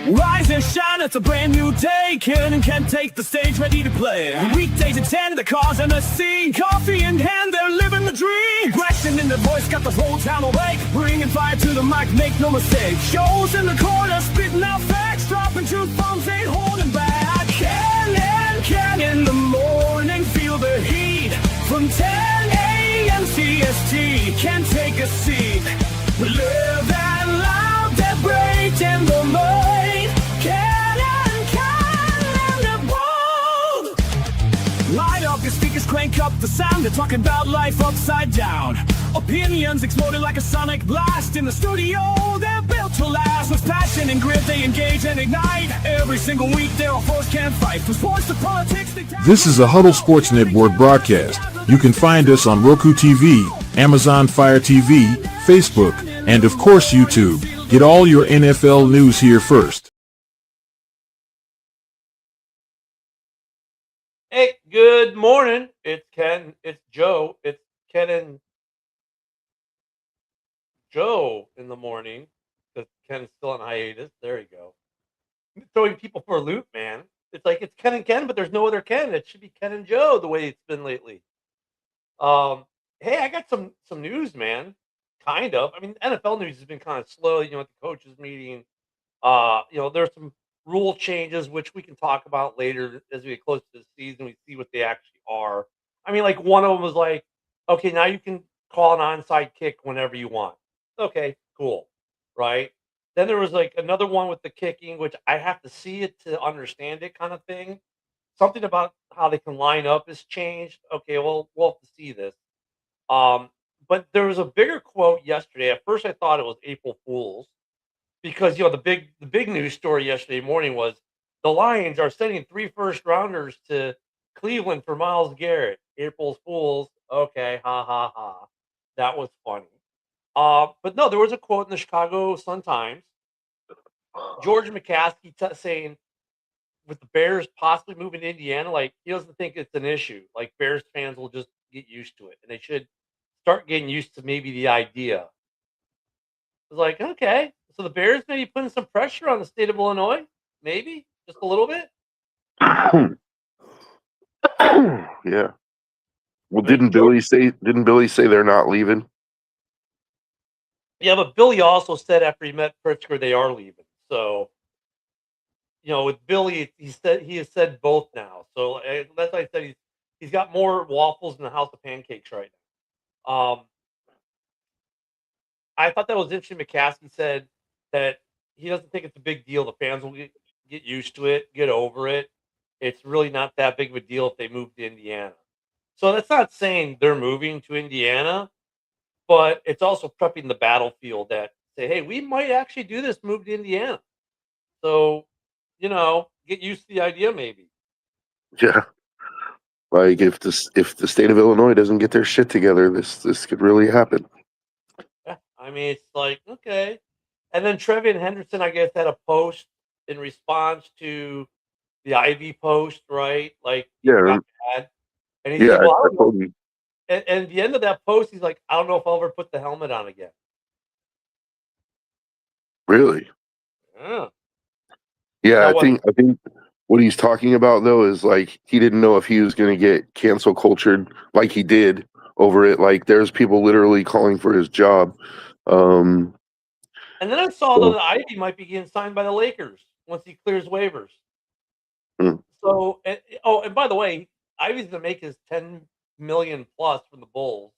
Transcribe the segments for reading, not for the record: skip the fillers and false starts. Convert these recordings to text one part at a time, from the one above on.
Rise and shine, it's a brand new day. Ken can take the stage, ready to play. Weekdays at 10, the cars and the scene. Coffee in hand, they're living the dream. Aggression in their voice, got the whole town awake. Bringing fire to the mic, make no mistake. Shows in the corner, spitting out facts. Dropping truth bombs, ain't holding back. Ken in the morning, feel the heat. From 10 a.m. CST, can take a seat. We live and loud, that break in the mind. Light up your speakers, crank up the sound. They're talking about life upside down. Opinions exploding like a sonic blast. In the studio, they're built to last. With passion and grit, they engage and ignite. Every single week, they're a force can't fight. From sports to politics. This is a Huddle Sports Network broadcast. You can find us on Roku TV, Amazon Fire TV, Facebook, and of course YouTube. Get all your NFL news here first. Hey, good morning. It's Ken. It's Joe. It's Ken and Joe in the morning. Because Ken's still on hiatus. There you go. Throwing people for a loop, man. It's like it's Ken and Ken, but there's no other Ken. It should be Ken and Joe the way it's been lately. Hey, I got some news, man. Kind of. I mean, NFL news has been kind of slow. At the coaches meeting. There's some rule changes, which we can talk about later as we get close to the season. We see what they actually are. I mean, like one of them was like, okay, now you can call an onside kick whenever you want. Okay, cool, right? Then there was like another one with the kicking, which I have to see it to understand it, kind of thing. Something about how they can line up has changed. Okay, well, we'll have to see this. But there was a bigger quote yesterday. At first, I thought it was April Fool's. Because the big news story yesterday morning was the Lions are sending 3 first-rounders to Cleveland for Myles Garrett. April Fools. Okay, ha ha ha. That was funny. But no, there was a quote in the Chicago Sun-Times. George McCaskey saying with the Bears possibly moving to Indiana, like he doesn't think it's an issue. Like Bears fans will just get used to it, and they should start getting used to maybe the idea. I was like, okay. So the Bears maybe putting some pressure on the state of Illinois, maybe just a little bit. Yeah. Well, didn't Billy say they're not leaving? Yeah, but Billy also said after he met Pritzker they are leaving. So, with Billy, he has said both now. So that's why I said he's got more waffles in the house of pancakes right now. I thought that was interesting. McCaskey said that he doesn't think it's a big deal. The fans will get used to it, get over it. It's really not that big of a deal if they move to Indiana. So that's not saying they're moving to Indiana, but it's also prepping the battlefield that say, hey, we might actually do this, move to Indiana. So, get used to the idea maybe. Yeah. Like if the state of Illinois doesn't get their shit together, this could really happen. Yeah, I mean, it's like, okay. And then Trevian Henderson, I guess, had a post in response to the Ivy post, right? Like, Yeah. got mad. And he Yeah. said, well, I told you. and at the end of that post, he's like, I don't know if I'll ever put the helmet on again. Really? Yeah. Yeah, I think what he's talking about though is like he didn't know if he was going to get cancel cultured like he did over it. Like there's people literally calling for his job. And then I saw that Ivy might be getting signed by the Lakers once he clears waivers. So, and by the way, Ivy's going to make his $10 million plus from the Bulls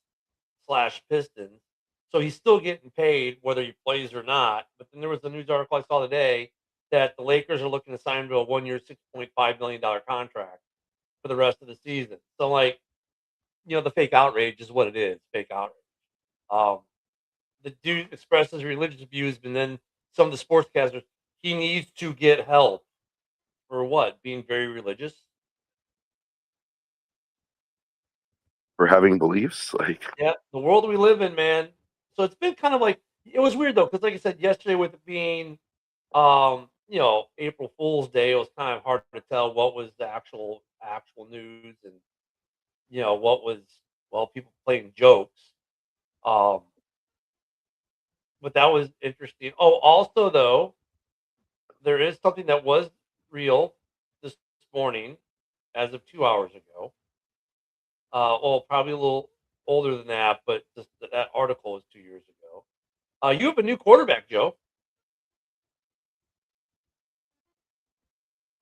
/ Pistons. So he's still getting paid whether he plays or not. But then there was a news article I saw today that the Lakers are looking to sign him to a 1-year, $6.5 million contract for the rest of the season. So, like, the fake outrage is what it is, fake outrage. The dude expresses religious views, and then some of the sportscasters, he needs to get help. For what? Being very religious? For having beliefs? Like, yeah, the world we live in, man. So it's been kind of like, it was weird though, because like I said yesterday, with it being April Fool's Day, it was kind of hard to tell what was the actual news and what was people playing jokes. But that was interesting. Oh, also though, there is something that was real this morning, as of 2 hours ago. Well, probably a little older than that, but that article is 2 years ago. You have a new quarterback, Joe.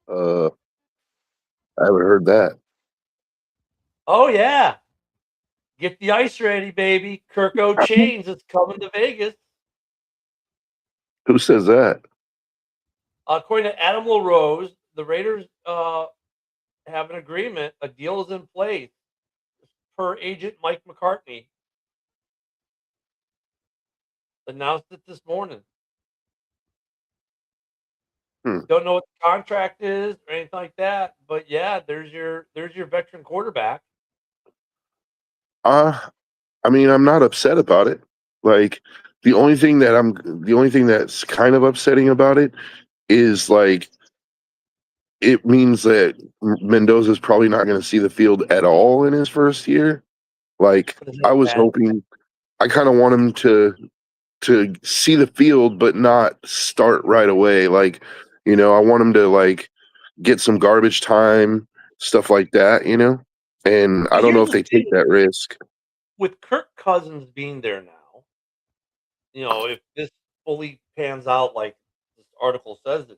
Uh, I haven't heard that. Oh yeah, get the ice ready, baby. Kirko Chains is coming to Vegas. Who says that? According to Adam LaRose, the Raiders have an agreement. A deal is in place per agent Mike McCartney. Announced it this morning. Don't know what the contract is or anything like that, but yeah, there's your veteran quarterback. I mean, I'm not upset about it. Like the only thing that's kind of upsetting about it is like it means that Mendoza's probably not going to see the field at all in his first year. Like I was hoping, I kind of want him to see the field but not start right away. Like, you know, I want him to like get some garbage time, stuff like that, you know? And I don't know if they take that risk. With Kirk Cousins being there now, you know, if this fully pans out like this article says it is,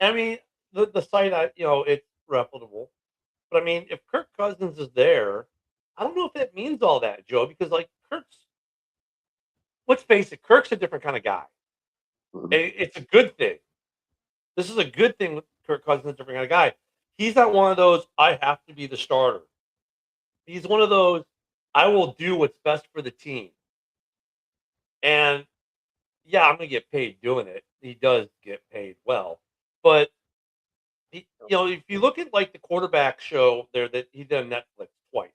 I mean, the site, it's reputable. But I mean, if Kirk Cousins is there, I don't know if that means all that, Joe, because like let's face it, Kirk's a different kind of guy. It's a good thing. This is a good thing with Kirk Cousins, a different kind of guy. He's not one of those, I have to be the starter. He's one of those, I will do what's best for the team. And yeah, I'm going to get paid doing it. He does get paid well. But, if you look at like the quarterback show there that he did on Netflix twice,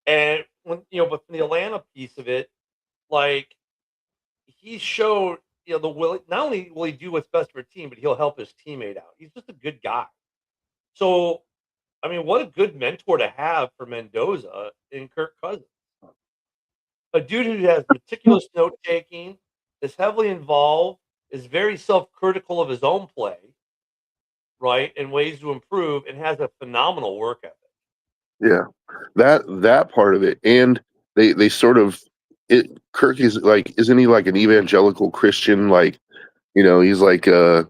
and when, but from the Atlanta piece of it, like he showed, not only will he do what's best for a team, but he'll help his teammate out. He's just a good guy. So, I mean, what a good mentor to have for Mendoza in Kirk Cousins. A dude who has meticulous note taking, is heavily involved, is very self-critical of his own play, right, and ways to improve, and has a phenomenal work ethic. Yeah, that part of it, and they sort of Kirk is like, isn't he like an evangelical Christian? Like, he's like the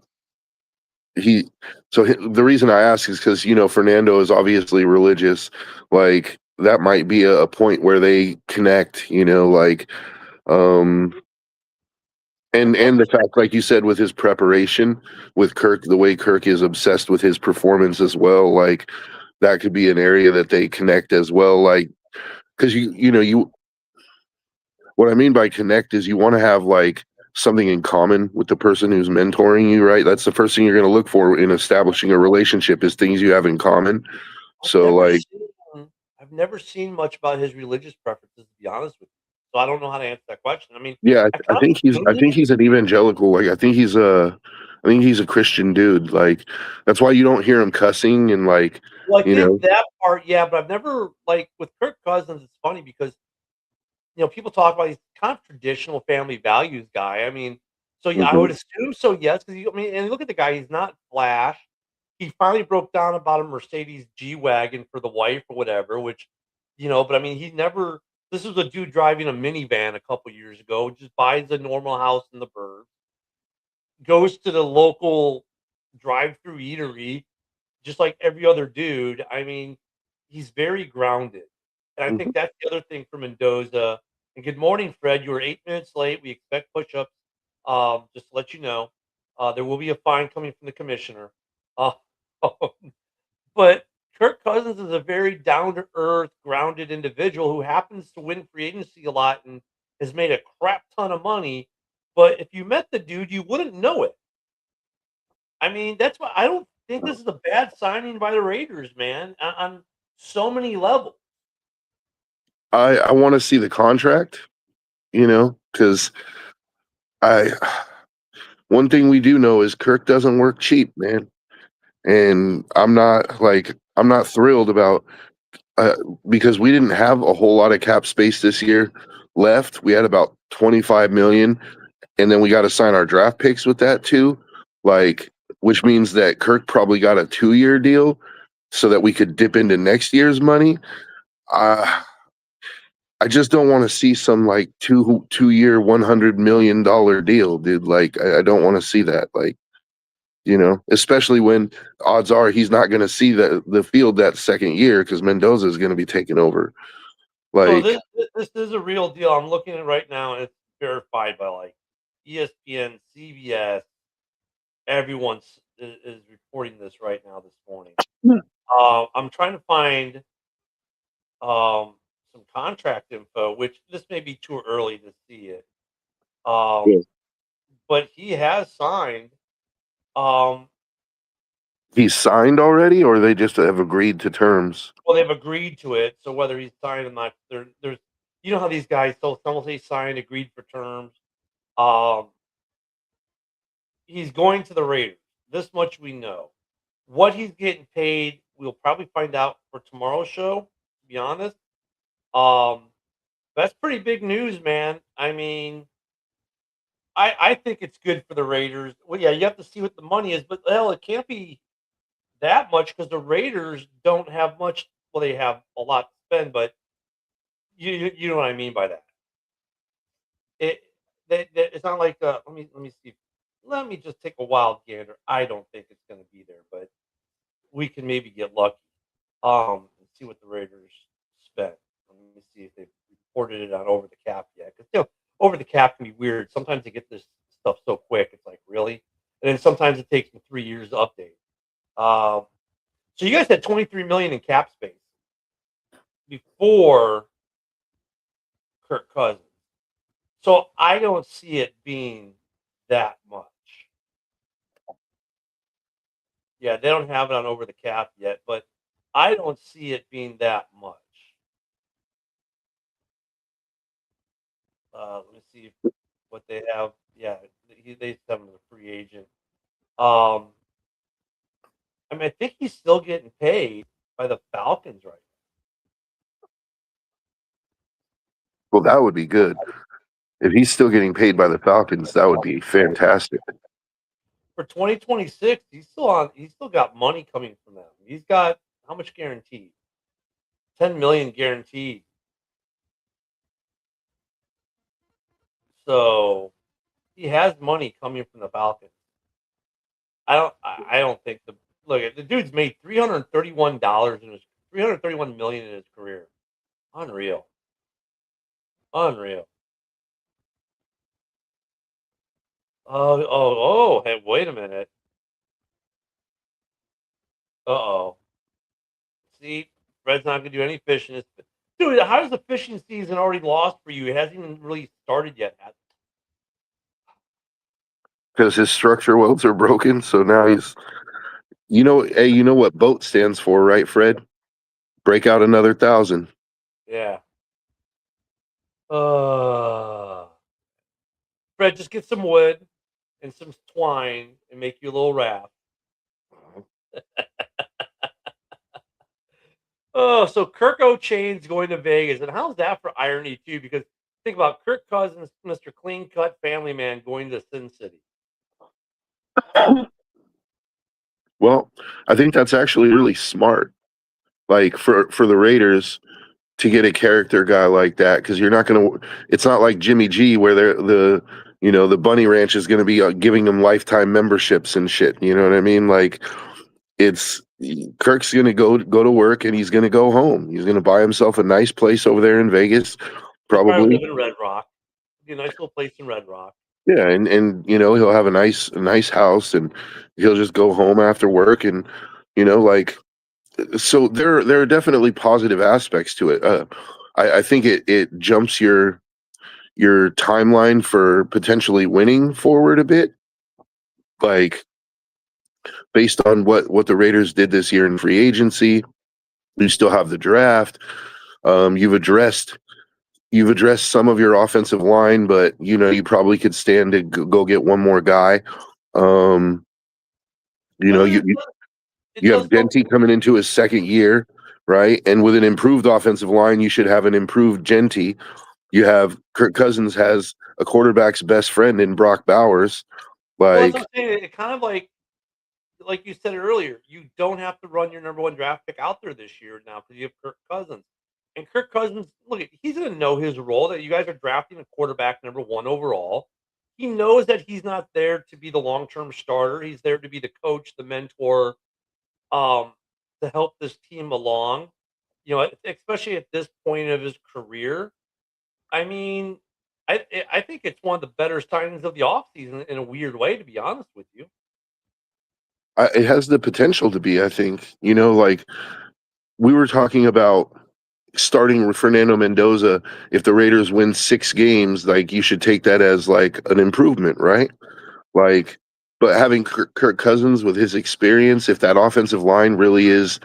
reason I ask is because Fernando is obviously religious. Like that might be a point where they connect. And the fact, like you said, with his preparation, with Kirk, the way Kirk is obsessed with his performance as well, like that could be an area that they connect as well. Like, because what I mean by connect is you want to have like something in common with the person who's mentoring you, right? That's the first thing you're going to look for in establishing a relationship is things you have in common. I've never seen much about his religious preferences, to be honest with you. So I don't know how to answer that question. I mean, yeah, I think he's an evangelical. Like I think he's a Christian dude. Like that's why you don't hear him cussing and like. Well, I think that part, yeah, but I've never like with Kirk Cousins. It's funny because people talk about he's kind of traditional family values guy. I mean, so yeah, I would assume so. Yes, because and look at the guy. He's not flash. He finally broke down about a Mercedes G-Wagon for the wife or whatever, which but I mean, he never. This was a dude driving a minivan a couple years ago. Just buys a normal house in the burbs, goes to the local drive-through eatery, just like every other dude. I mean, he's very grounded. And I think that's the other thing for Mendoza. And good morning, Fred. You were 8 minutes late. We expect push-ups. Just to let you know, there will be a fine coming from the commissioner. But Kirk Cousins is a very down-to-earth, grounded individual who happens to win free agency a lot and has made a crap ton of money. But if you met the dude, you wouldn't know it. I mean, that's why I don't think this is a bad signing by the Raiders, man, on so many levels. I want to see the contract, because one thing we do know is Kirk doesn't work cheap, man. And I'm not thrilled about because we didn't have a whole lot of cap space this year left. We had about $25 million, and then we got to sign our draft picks with that too. Like which means that Kirk probably got a 2-year deal so that we could dip into next year's money. I just don't want to see some like two-year $100 million deal, dude. Like I don't want to see that. Like, especially when odds are he's not going to see the field that second year because Mendoza is going to be taking over. So Like, this is a real deal. I'm looking at it right now, and it's verified by like ESPN, CBS. Everyone is reporting this right now this morning. I'm trying to find some contract info, which this may be too early to see it. Yeah. But he has signed. Um, he's signed already, or they just have agreed to terms. well, they've agreed to it. So whether he's signed or not, there's you know how these guys. So some will say signed, agreed for terms. He's going to the Raiders. This much we know. What he's getting paid, we'll probably find out for tomorrow's show. To be honest, that's pretty big news, man. I mean, I think it's good for the Raiders. Well, yeah, you have to see what the money is, but hell, it can't be that much because the Raiders don't have much. Well, they have a lot to spend, but you know what I mean by that. It's not like let me see. Let me just take a wild gander. I don't think it's going to be there, but we can maybe get lucky. And see what the Raiders spent. Let me see if they've reported it on Over the Cap yet. Because Over the Cap can be weird. Sometimes they get this stuff so quick. It's like, really? And then sometimes it takes them 3 years to update. So you guys had $23 million in cap space before Kirk Cousins. So I don't see it being that much. Yeah, they don't have it on Over the Cap yet, but I don't see it being that much. Let me see what they have. Yeah, they have him as a free agent. I mean, I think he's still getting paid by the Falcons right now. Well, that would be good. If he's still getting paid by the Falcons, that would be fantastic. For 2026, he's still got money coming from them. He's got how much guaranteed? 10 million guaranteed. So he has money coming from the Falcons. I don't think the dude's made $331 in his $331 million in his career. Unreal. Hey, wait a minute. Uh-oh. See, Fred's not gonna do any fishing. Dude, how is the fishing season already lost for you? It hasn't even really started yet. Because his structure welds are broken, so now he's you know what boat stands for, right, Fred? Break out another 1,000. Yeah. Fred, just get some wood and some twine and make you a little raft. Oh, so Kirk O'Chain's going to Vegas, and how's that for irony too? Because think about Kirk Cousins, Mr. Clean Cut Family Man, going to Sin City. Well, I think that's actually really smart. Like for the Raiders to get a character guy like that, because you're not going to. It's not like Jimmy G where the Bunny Ranch is going to be giving them lifetime memberships and shit. You know what I mean? Like it's Kirk's going to go to work and he's going to go home. He's going to buy himself a nice place over there in Vegas. Probably live in Red Rock. Be a nice little place in Red Rock. Yeah, and he'll have a nice house and he'll just go home after work and like so there are definitely positive aspects to it. I think it jumps your timeline for potentially winning forward a bit. Like based on what the Raiders did this year in free agency, you still have the draft. You've addressed some of your offensive line, but you probably could stand to go get one more guy. You have Genty coming into his second year, right? And with an improved offensive line, you should have an improved Genty. You have Kirk Cousins has a quarterback's best friend in Brock Bowers. Well, Like, that's what I'm saying. It kind of like like you said earlier, you don't have to run your number one draft pick out there this year now because you have Kirk Cousins. And Kirk Cousins, look, he's going to know his role that you guys are drafting a quarterback number one overall. He knows that he's not there to be the long term starter. He's there to be the coach, the mentor, um, to help this team along. Especially at this point of his career. I mean, I think it's one of the better signings of the offseason in a weird way, to be honest with you. It has the potential to be, I think. Like we were talking about starting with Fernando Mendoza. If the Raiders win 6 games, like you should take that as like an improvement, right? Like, but having Kirk Cousins with his experience, if that offensive line really is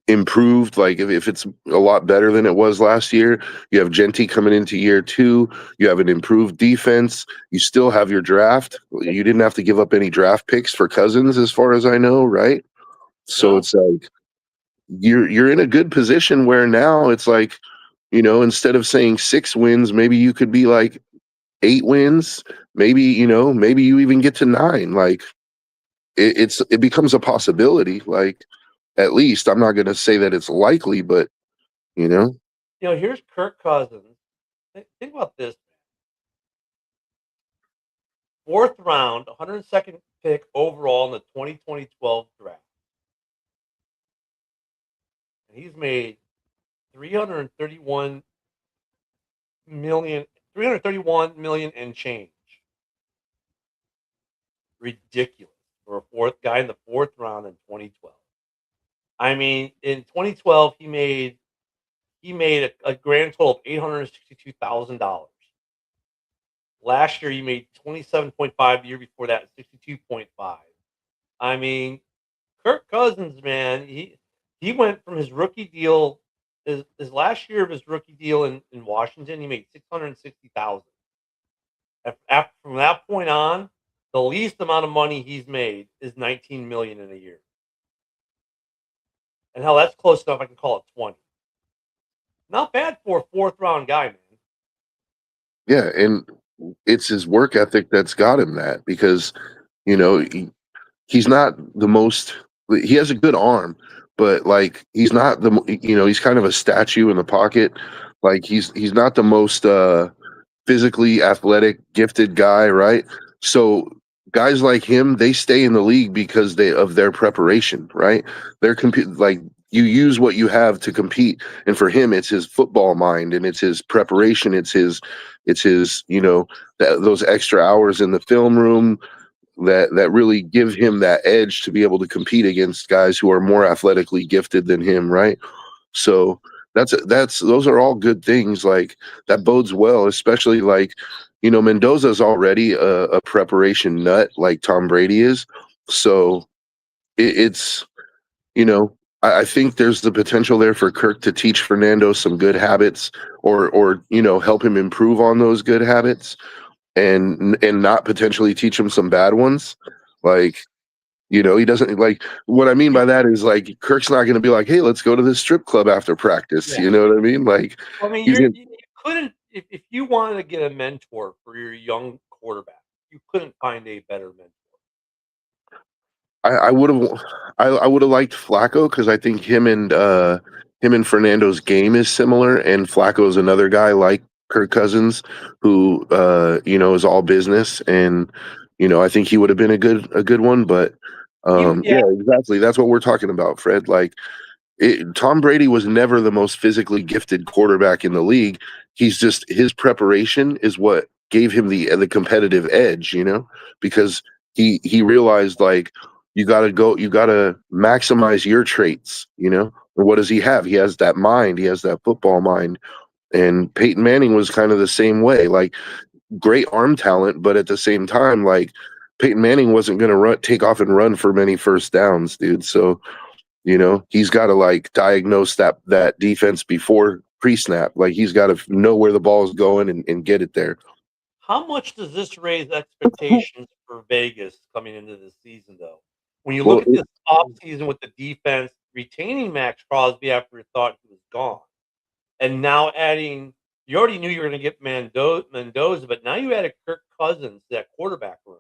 improved, like if it's a lot better than it was last year, you have Genty coming into year 2, you have an improved defense, you still have your draft. You didn't have to give up any draft picks for Cousins, as far as I know, right? So No, it's like you're in a good position where now it's like, instead of saying 6 wins, maybe you could be like 8 wins, maybe, maybe you even get to 9. Like it becomes a possibility. Like, at least I'm not going to say that it's likely, but you know, here's Kirk Cousins. Think about this. Fourth round, 102nd pick overall in the 2012 draft. And he's made 331 million and change. Ridiculous for a fourth guy in the 4th round in 2012. I mean, in 2012 he made a grand total of $862,000. Last year he made 27.5. The year before that, 62.5. I mean, Kirk Cousins, man, he went from his rookie deal, his last year of his rookie deal in Washington, he made 660,000. From that point on, the least amount of money he's made is 19 million in a year. And hell, that's close enough. I can call it 20. Not bad for a 4th round guy, man. yeah, and it's his work ethic that's got him that, because you know he's not the most. He has a good arm, but like he's not he's kind of a statue in the pocket. Like he's not the most physically athletic, gifted guy, right? So guys like him, they stay in the league because of their preparation, right? They're like you use what you have to compete, and for him, it's his football mind and it's his preparation, it's his those extra hours in the film room that really give him that edge to be able to compete against guys who are more athletically gifted than him, right? So that's those are all good things. Like that bodes well, especially like Mendoza's already a preparation nut like Tom Brady is. So it's I think there's the potential there for Kirk to teach Fernando some good habits, or help him improve on those good habits, and not potentially teach him some bad ones. Like, he doesn't, like, what I mean by that is like Kirk's not going to be like, hey, let's go to this strip club after practice. Yeah. You know what I mean? Like, I mean, he's gonna, you couldn't, if you wanted to get a mentor for your young quarterback, you couldn't find a better mentor. I would have I would have liked Flacco, because I think him and Fernando's game is similar, and Flacco's another guy like Kirk Cousins who is all business, and I think he would have been a good one. But Yeah, exactly, that's what we're talking about, Fred. Like Tom Brady was never the most physically gifted quarterback in the league. He's just, his preparation is what gave him the competitive edge, because he realized, like, you got to maximize your traits, And what does he have? He has that mind, he has that football mind. And Peyton Manning was kind of the same way, like great arm talent, but at the same time, like Peyton Manning wasn't going to take off and run for many first downs, dude. So he's got to like diagnose that defense before pre-snap. Like he's got to know where the ball is going and get it there. how much does this raise expectations for Vegas coming into the season, though? When you Well, look at this offseason with the defense retaining Max Crosby after you thought he was gone, and now adding, you already knew you were going to get Mendoza, but now you added Kirk Cousins to that quarterback room.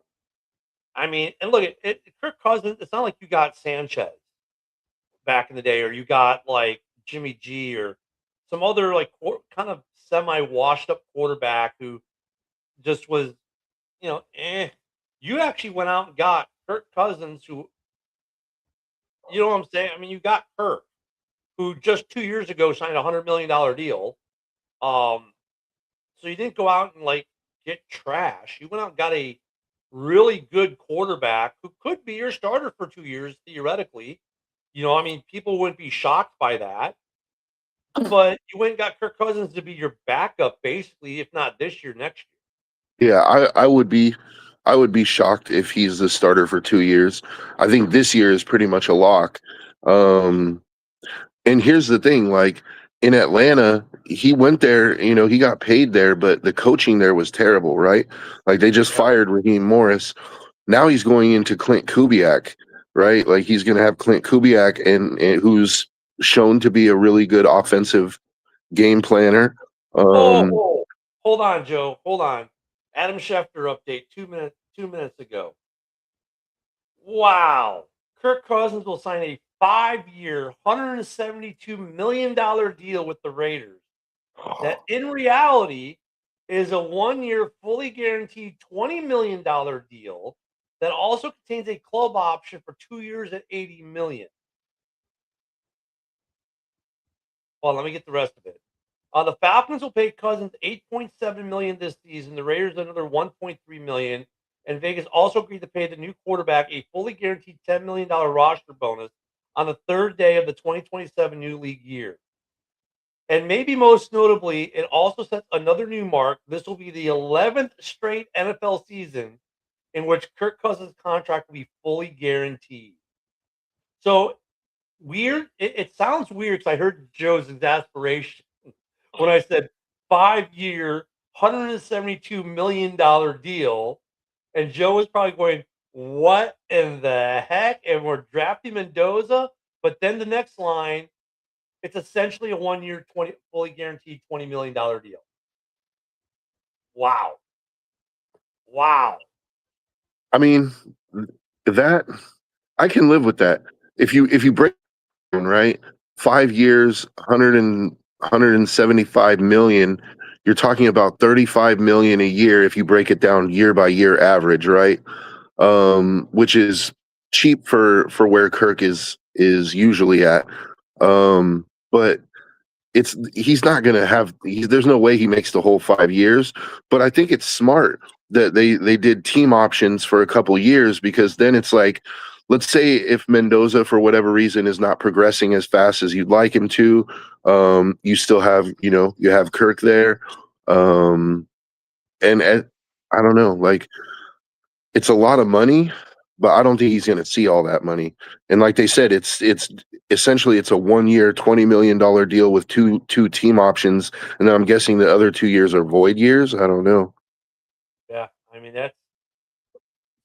I mean, and look at it, Kirk Cousins. It's not like you got Sanchez back in the day, or you got like Jimmy G or some other like kind of semi washed up quarterback who just was, You actually went out and got Kirk Cousins, who, you know what I'm saying? I mean, you got Kirk, who just 2 years ago signed $100 million deal. So you didn't go out and like get trash. You went out and got a really good quarterback who could be your starter for 2 years theoretically. I mean, people wouldn't be shocked by that. But you went and got Kirk Cousins to be your backup, basically, if not this year, next year. Yeah, I would be shocked if he's the starter for 2 years. I think this year is pretty much a lock. Um, and here's the thing, like in Atlanta, he went there, he got paid there, but the coaching there was terrible, right? Like they just fired Raheem Morris. Now he's going into Clint Kubiak, right? Like he's going to have Clint Kubiak and who's shown to be a really good offensive game planner. Oh, hold on, Joe. Hold on. Adam Schefter update 2 minutes ago. Wow. Kirk Cousins will sign a 5-year, $172 million deal with the Raiders. That in reality is a 1-year, fully guaranteed $20 million deal that also contains a club option for 2 years at $80 million. Well, let me get the rest of it. The Falcons will pay Cousins $8.7 million this season. The Raiders another $1.3 million, and Vegas also agreed to pay the new quarterback a fully guaranteed $10 million roster bonus on the third day of the 2027 new league year. And maybe most notably, it also sets another new mark. This will be the 11th straight NFL season in which Kirk Cousins' contract will be fully guaranteed. So weird. It sounds weird because I heard Joe's exasperation when I said 5-year, $172 million deal. And Joe was probably going, what in the heck? And we're drafting Mendoza. But then the next line, it's essentially a 1-year, fully guaranteed $20 million deal. Wow. I mean, that I can live with that. If you break it down, right, 5 years, 175 million, you're talking about 35 million a year if you break it down year by year average, right? Which is cheap for where Kirk is usually at. But he's not going to have, there's no way he makes the whole 5 years, but I think it's smart that they did team options for a couple years, because then it's like, let's say if Mendoza for whatever reason is not progressing as fast as you'd like him to, you still have, you have Kirk there. I don't know, like it's a lot of money, but I don't think he's going to see all that money. And like they said, it's essentially it's a 1-year, $20 million deal with two team options, and then I'm guessing the other 2 years are void years. I don't know. Yeah, I mean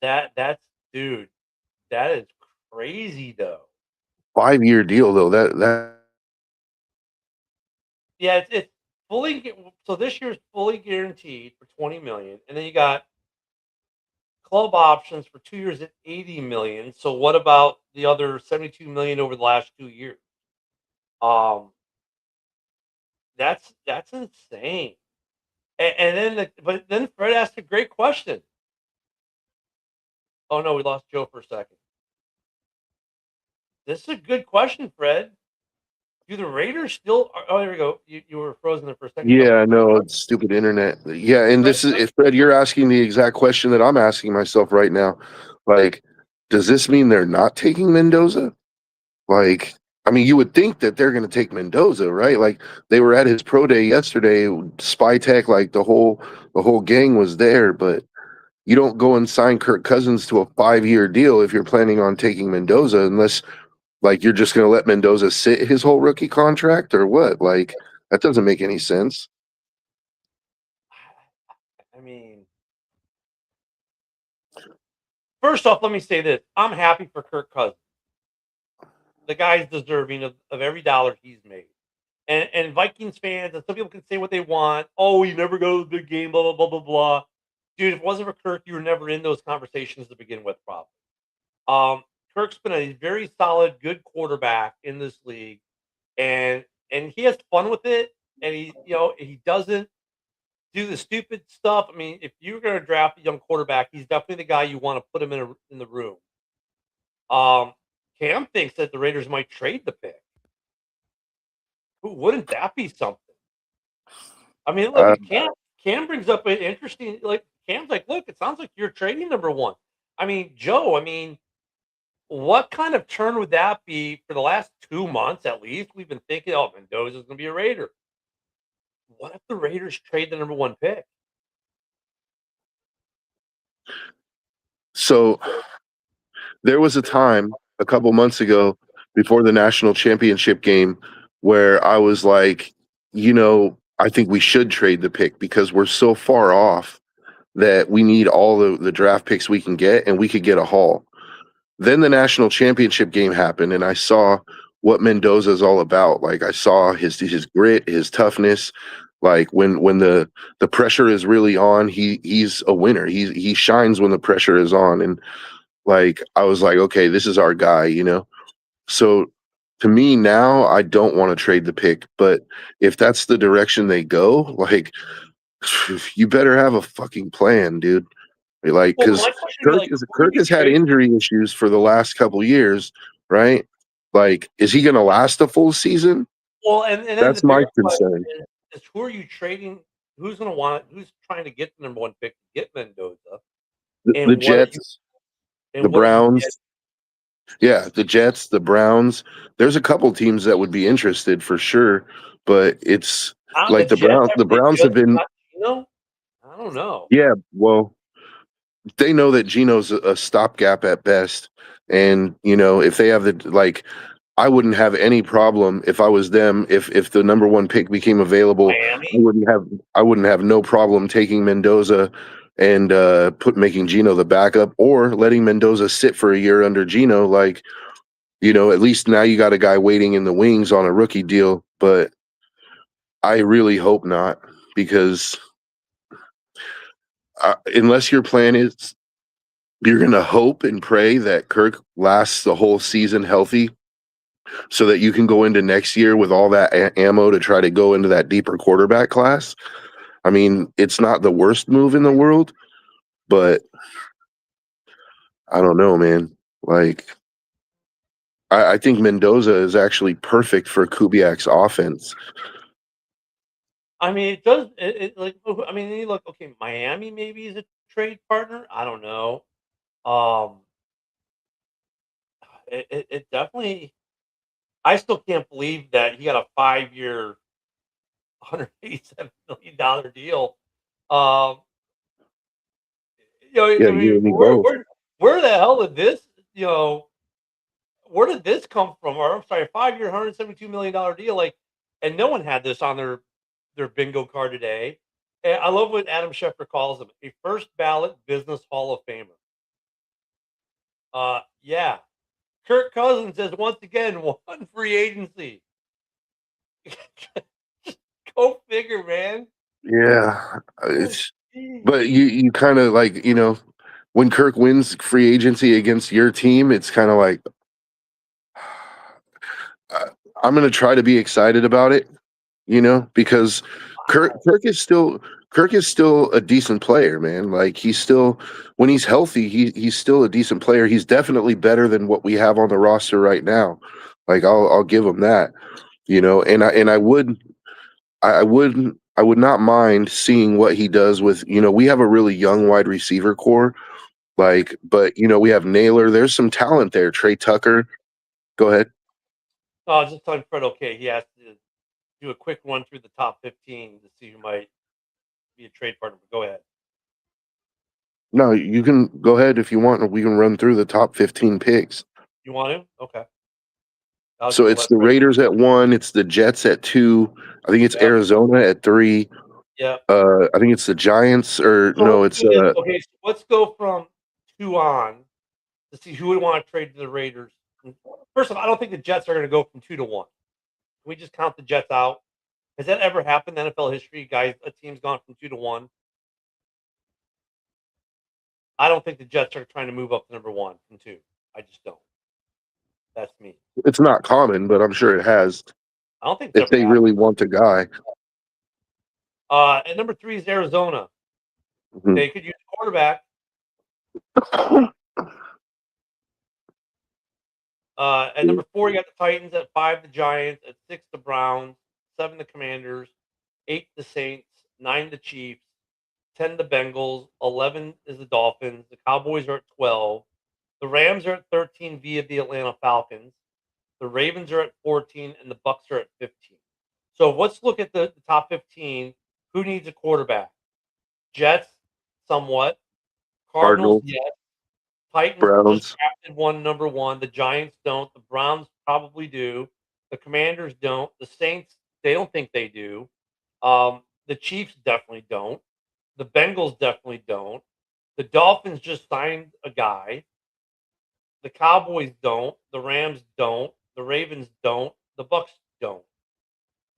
that's dude, that is crazy though. 5-year deal though. That Yeah, it's fully. So this year's fully guaranteed for 20 million, and then you got club options for 2 years at 80 million. So what about the other 72 million over the last 2 years? Um, that's insane. And then, but then Fred asked a great question. Oh no, we lost Joe for a second. This is a good question, Fred. Do the Raiders still? Oh, there we go. You were frozen there for a second. Yeah, no, it's stupid internet. Yeah, and this is Fred, you're asking the exact question that I'm asking myself right now. Like, does this mean they're not taking Mendoza? Like, I mean, you would think that they're going to take Mendoza, right? Like, they were at his pro day yesterday, Spy Tech, like the whole gang was there, but you don't go and sign Kirk Cousins to a 5-year deal if you're planning on taking Mendoza, unless like you're just going to let Mendoza sit his whole rookie contract or what? Like, that doesn't make any sense. I mean, first off, let me say this: I'm happy for Kirk Cousins. The guy's deserving of every dollar he's made. And Vikings fans, and some people can say what they want. Oh, you never go to the big game, blah blah blah blah blah. Dude, if it wasn't for Kirk, you were never in those conversations to begin with, probably. Um, Kirk's been a very solid, good quarterback in this league, and he has fun with it, and he doesn't do the stupid stuff. I mean, if you're going to draft a young quarterback, he's definitely the guy you want to put him in the room. Um, Cam thinks that the Raiders might trade the pick. Who wouldn't that be something? I mean, look, Uh, Cam brings up an interesting like Cam's like, look, it sounds like you're trading number one. I mean, Joe, I mean, what kind of turn would that be for the last 2 months at least? We've been thinking, oh, Mendoza's gonna be a Raider. What if the Raiders trade the number one pick? so there was a time a couple months ago before the national championship game where I was like, I think we should trade the pick because we're so far off that we need all the draft picks we can get and we could get a haul. Then the national championship game happened and I saw what Mendoza is all about. Like I saw his grit, his toughness. Like when the pressure is really on, he's a winner. He shines when the pressure is on. And like I was like, okay, this is our guy. So to me now, I don't want to trade the pick, but if that's the direction they go, like you better have a fucking plan, dude. Like, Well, because my question would be like, who would Kirk you has had trade? injury issues for the last couple years, right? Like, is he going to last a full season? Well, and then the That's my bigger question concern. is who are you trading? Who's gonna want it? Who's trying to get the number one pick to get Mendoza? The And Jets, the what are you getting? Browns, yeah, the Jets, the Browns. There's a couple teams that would be interested for sure, but it's The like the Jets Browns. after The they Browns have just been, got Geno? I don't know. yeah. Well, they know that Geno's a stopgap at best, and if they have the like, I wouldn't have any problem if I was them. If the number one pick became available, Miami? I wouldn't have no problem taking Mendoza and making Geno the backup or letting Mendoza sit for a year under Geno. Like, at least now you got a guy waiting in the wings on a rookie deal. But I really hope not, because unless your plan is you're going to hope and pray that Kirk lasts the whole season healthy so that you can go into next year with all that ammo to try to go into that deeper quarterback class. I mean, it's not the worst move in the world, but I don't know, man. Like, I think Mendoza is actually perfect for Kubiak's offense. I mean, it does. Like, I mean, you look okay. Miami maybe is a trade partner. I don't know. Um, it definitely. I still can't believe that he got a 5-year, $187 million deal. Um, Yeah, I you mean, and me both. where the hell did this? Where did this come from? Or I'm sorry, 5-year, $172 million deal. Like, and no one had this on their bingo card today. And I love what Adam Schefter calls him a first ballot business Hall of Famer. Yeah. Kirk Cousins has once again won free agency. Go figure, man. Yeah, Oh, it's geez. but you kind of like when Kirk wins free agency against your team, it's kind of like uh, I'm gonna try to be excited about it, because Kirk Wow. Kirk is still Kirk is still a decent player, man. Like he's still when he's healthy, he's still a decent player. He's definitely better than what we have on the roster right now. Like I'll give him that, and I would not mind seeing what he does with, we have a really young wide receiver core, like, but we have Naylor. There's some talent there. Trey Tucker. Go ahead. No, I was just telling Fred, okay, he has to do a quick run through the top 15 to see who might be a trade partner. But go ahead. No, you can go ahead if you want, and we can run through the top 15 picks. You want to? Okay. I'll So just it's let the Fred. Raiders at 1, it's the Jets at 2. I think it's Yeah. Arizona at 3. Yeah. I think it's the Giants, or So no, let's it's do this. Okay, so let's go from 2 on to see who would want to trade to the Raiders. First of all, I don't think the Jets are going to go from 2 to 1. Can we just count the Jets out? Has that ever happened in NFL history, guys? A team's gone from 2 to 1. I don't think the Jets are trying to move up to number 1 from 2. I just don't. That's me. It's not common, but I'm sure it has I don't think it's if ever they happened. really want a guy. At number 3 is Arizona. Mhm. They could use a quarterback. At number 4, you got the Titans. At 5, the Giants. At 6, the Browns. 7, the Commanders. 8, the Saints. 9, the Chiefs. 10, the Bengals. 11 is the Dolphins. The Cowboys are at 12. The Rams are at 13 via the Atlanta Falcons. The Ravens are at 14, and the Bucks are at 15. So let's look at the top 15. Who needs a quarterback? Jets, somewhat. Cardinals, Cardinals, yes. Titans just Browns. drafted one number 1. The Giants don't. The Browns probably do. The Commanders don't. The Saints, they don't think they do. The Chiefs definitely don't. The Bengals definitely don't. The Dolphins just signed a guy. The Cowboys don't. The Rams don't. The Ravens don't. The Bucks don't.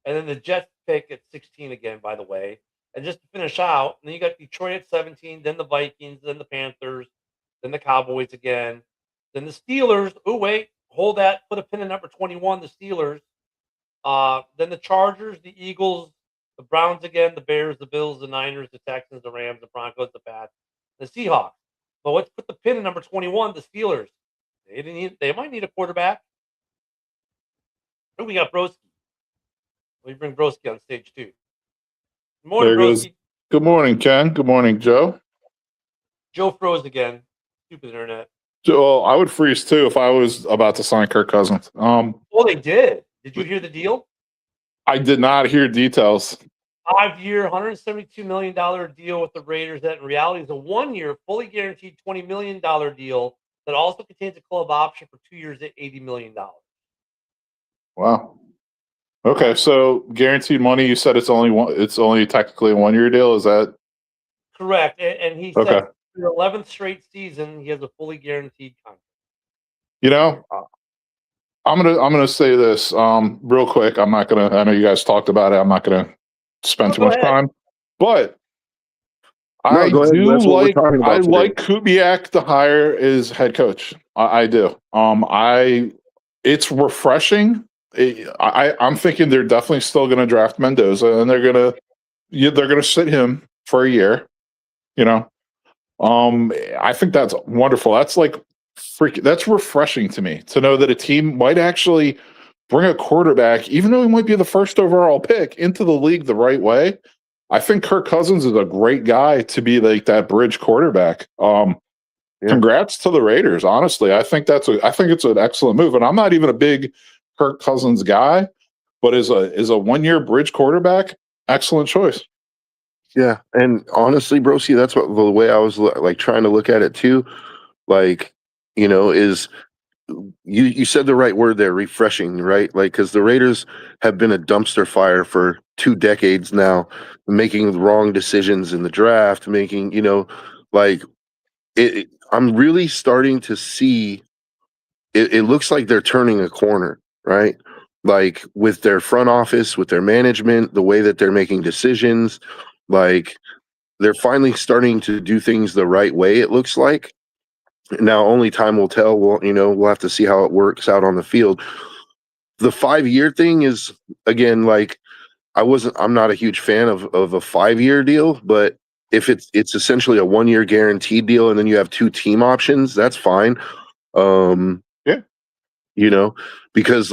And then the Jets pick at 16 again, by the way. And just to finish out, then you got Detroit at 17, then the Vikings, then the Panthers, then the Cowboys again, then the Steelers. Oh, wait, hold that. Put a pin in number 21, the Steelers. Then the Chargers, the Eagles, the Browns again, the Bears, the Bills, the Niners, the Texans, the Rams, the Broncos, the Pats, the Seahawks. But let's put the pin in number 21, the Steelers. They might need a quarterback. Oh, we got Broski. We bring Broski on stage too. Good morning, There goes. Broski. Good morning, Ken. Good morning, Joe. Joe froze again. Stupid internet. Joe, I would freeze too if I was about to sign Kirk Cousins. Well, they did. Did you hear the deal? I did not hear details. 5-year, $172 million deal with the Raiders that in reality is a 1-year, fully guaranteed $20 million deal that also contains a club option for 2 years at $80 million. Wow. Okay, so guaranteed money. You said it's only one. It's only technically a 1-year deal. Is that Correct. And he okay? said for the 11th straight season, he has a fully guaranteed contract. You know, I'm gonna say this real quick. I'm not gonna. I know you guys talked about it. I'm not gonna spend too Go much ahead. time, but No, I go ahead. do That's what we're like. talking about I today. like Kubiak to hire as head coach. I do. It's refreshing. I'm thinking they're definitely still going to draft Mendoza, and they're gonna sit him for a year. You know, I think that's wonderful. That's like that's refreshing to me to know that a team might actually bring a quarterback, even though he might be the first overall pick, into the league the right way. I think Kirk Cousins is a great guy to be like that bridge quarterback. Congrats to the Raiders. Honestly, I think it's an excellent move. And I'm not even a big Kirk Cousins guy, but as a 1-year bridge quarterback, excellent choice. Yeah, and honestly, Broski, that's what the way I was like trying to look at it too. Like, is you said the right word there, refreshing, right? Like, because the Raiders have been a dumpster fire for 2 decades now, making the wrong decisions in the draft, making like it. I'm really starting to see. It looks like they're turning a corner, right? Like with their front office, with their management, the way that they're making decisions, like they're finally starting to do things the right way, it looks like. Now, only time will tell. We'll have to see how it works out on the field. The 5-year thing is, again, like I'm not a huge fan of a 5-year deal, but if it's essentially a 1-year guaranteed deal and then you have 2 team options, that's fine. Yeah. Because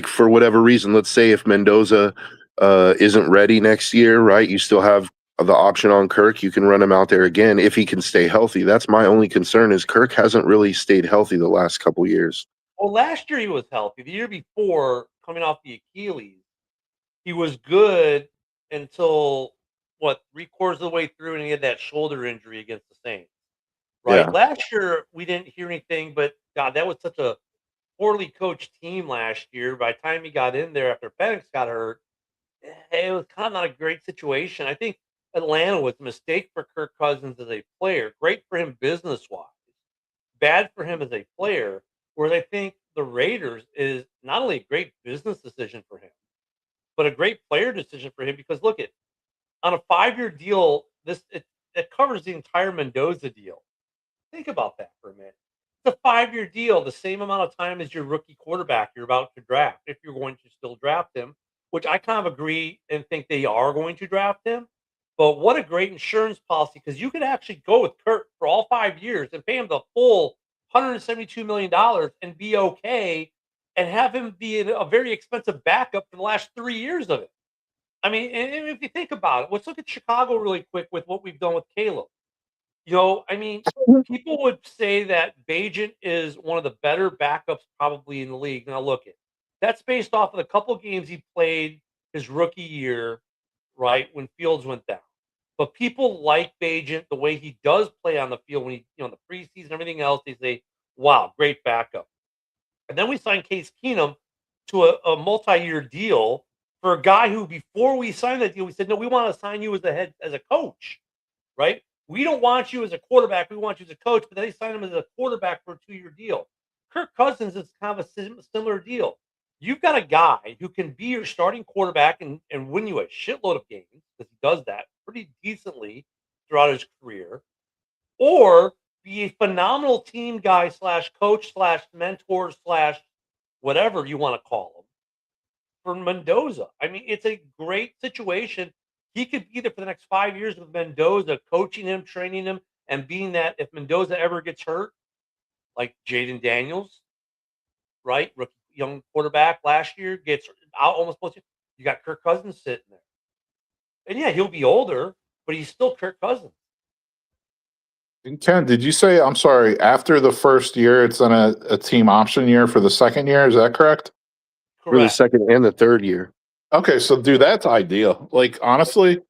for whatever reason, let's say if Mendoza isn't ready next year, right? You still have the option on Kirk. You can run him out there again if he can stay healthy. That's my only concern is Kirk hasn't really stayed healthy the last couple years. Well, last year he was healthy. The year before, coming off the Achilles, he was good until 3/4 of the way through, and he had that shoulder injury against the Saints. Right? Yeah. Last year we didn't hear anything, but God, that was such a poorly coached team last year. By the time he got in there after Penix got hurt, it was kind of not a great situation. I think Atlanta was a mistake for Kirk Cousins as a player. Great for him business wise, bad for him as a player. Whereas I think the Raiders is not only a great business decision for him, but a great player decision for him because look at on a 5-year deal, it covers the entire Mendoza deal. Think about that for a minute. It's a 5-year deal, the same amount of time as your rookie quarterback you're about to draft, if you're going to still draft him, which I kind of agree and think they are going to draft him. But what a great insurance policy, because you could actually go with Kurt for all 5 years and pay him the full $172 million and be okay, and have him be a very expensive backup for the last 3 years of it. I mean, and if you think about it, let's look at Chicago really quick with what we've done with Caleb. I mean, people would say that Bajent is one of the better backups probably in the league. Now, look, that's based off of the couple games he played his rookie year, right, when Fields went down. But people like Bajent, the way he does play on the field when the preseason, everything else, they say, wow, great backup. And then we signed Case Keenum to a multi-year deal for a guy who, before we signed that deal, we said, no, we want to sign you as a coach, right? We don't want you as a quarterback. We want you as a coach. But then they signed him as a quarterback for a 2-year deal. Kirk Cousins is kind of a similar deal. You've got a guy who can be your starting quarterback and win you a shitload of games, because he does that pretty decently throughout his career, or be a phenomenal team guy / coach / mentor / whatever you want to call him for Mendoza. I mean, it's a great situation. He could be there for the next 5 years with Mendoza, coaching him, training him, and being that if Mendoza ever gets hurt, like Jaden Daniels, right? Rookie young quarterback last year gets out almost both. You got Kirk Cousins sitting there. And yeah, he'll be older, but he's still Kirk Cousins. And Ken, did you say, I'm sorry, after the first year, it's on a team option year for the second year? Is that correct? For the Correct. second and the third year. Okay, so dude, that's ideal. Like, honestly,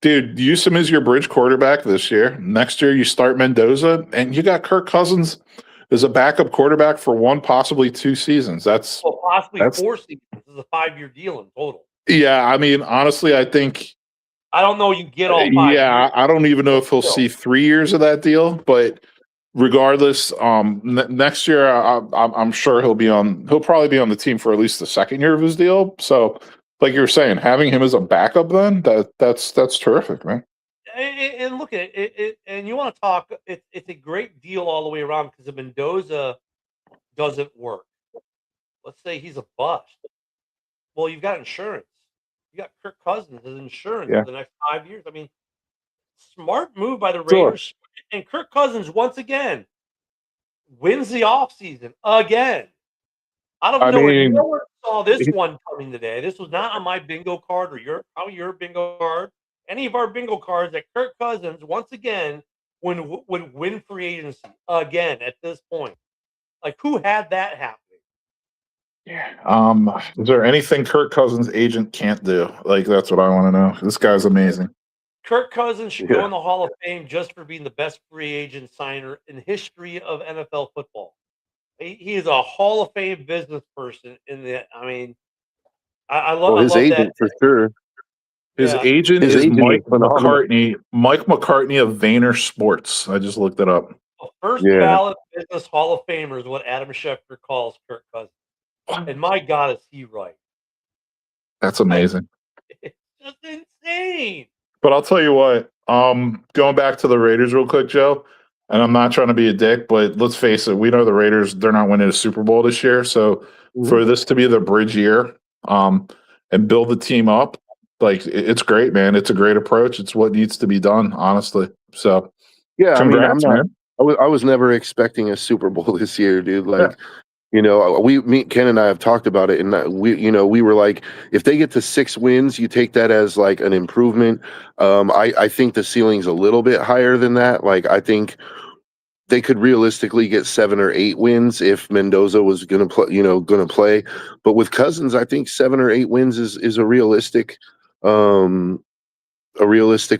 dude, use him as your bridge quarterback this year. Next year, you start Mendoza, and you got Kirk Cousins as a backup quarterback for 1, possibly 2 seasons. Well, possibly that's 4 seasons. This is a 5-year deal in total. yeah. I mean, honestly, I think I don't know you get all 5 years. yeah. I don't even know if he'll see 3 years of that deal, but regardless, next year, I'm sure he'll probably be on the team for at least the second year of his deal. So, like you were saying, having him as a backup, then that's terrific, man. And look at it, and you want to talk. It's a great deal all the way around, because if Mendoza doesn't work, let's say he's a bust. Well, you've got insurance. You got Kirk Cousins as insurance Yeah. for the next 5 years. I mean, smart move by the Sure. Raiders. And Kirk Cousins once again wins the offseason again. Out of I nowhere, mean, no one saw this he- one coming today. This was not on my bingo card or your bingo card, any of our bingo cards, that Kirk Cousins once again would win free agency again at this point. Like, who had that happening? Is there anything Kirk Cousins' agent can't do? Like, that's what I want to know. This guy's amazing. Kirk Cousins should go Yeah. in the Hall of Fame just for being the best free agent signer in the history of NFL football. He is a Hall of Fame business person. I mean, I love. Well, his I love agent that. for sure. His Yeah. agent His is agent Mike is phenomenal. McCartney. Mike McCartney of Vayner Sports. I just looked it up. A first Yeah. ballot business Hall of Famer is what Adam Schefter calls Kirk Cousins. And my God, is he right? That's amazing. It's just insane. But I'll tell you what. Going back to the Raiders real quick, Joe. And I'm not trying to be a dick, but let's face it. We know the Raiders. They're not winning a Super Bowl this year. So for this to be the bridge year, and build the team up, like it's great, man. It's a great approach. It's what needs to be done, honestly. So Yeah, I mean, congrats, man. I was never expecting a Super Bowl this year, dude. Like, Ken and I have talked about it, and we were like, if they get to 6 wins, you take that as like an improvement. I think the ceiling's a little bit higher than that. Like, I think they could realistically get 7 or 8 wins if Mendoza was going to play. But with Cousins, I think 7 or 8 wins is a realistic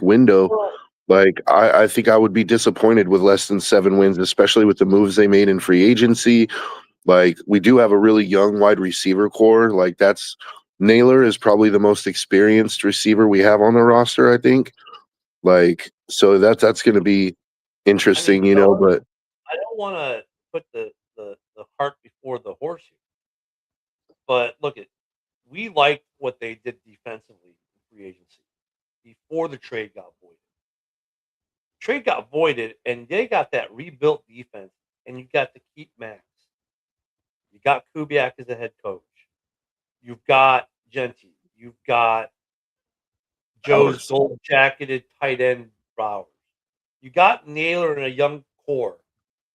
window. Like, I think I would be disappointed with less than 7 wins, especially with the moves they made in free agency. Like, we do have a really young wide receiver core. Like, Naylor is probably the most experienced receiver we have on the roster, I think. Like, so that's going to be interesting, but I don't want to put the cart before the horse here. But look, we liked what they did defensively in free agency before the trade got voided. Trade got voided, and they got that rebuilt defense, and you got to keep Max. You got Kubiak as a head coach. You've got Genty. You've got Joe's Bowers. gold-jacketed tight end Bowers. You got Naylor and a young core.